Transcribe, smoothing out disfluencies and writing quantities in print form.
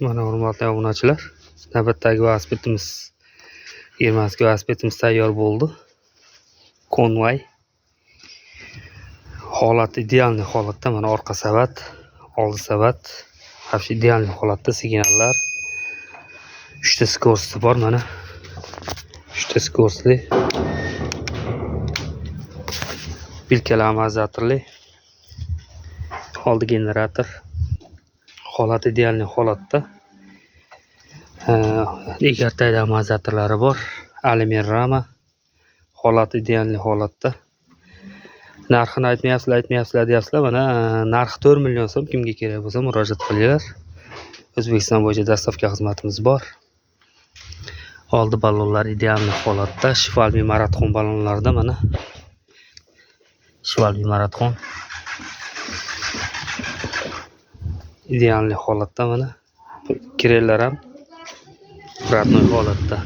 Mana hurmatli obunachilar, navbatdagi velosipedimiz, Ermanskiy velosipedimiz tayyor bo'ldi. Conway. Holat idealniy holatda, mana orqa savat, oldi savat, вообще idealniy holatda, signallar. 3 ta skorosti bor, mana 3 ta skorostli. Bilkalar amortizatorli. Oldi generator. Holat idealniy holatda. Egartayda amortizatorlari bor. Alumin rama. Holat idealniy holatda. Narxini aytmayapsizlar deyapsizlar. Mana narxi 4 million so'm. Kimga kerak bo'lsa murojaat qilinglar. O'zbekiston bo'yicha dostavka xizmatimiz bor. Oldi ballonlar idealniy holatda. Shivalmi maraton ballonlarida mana Shivalmi maraton idealniy holatda, mana kirellar ham protonoy holatda.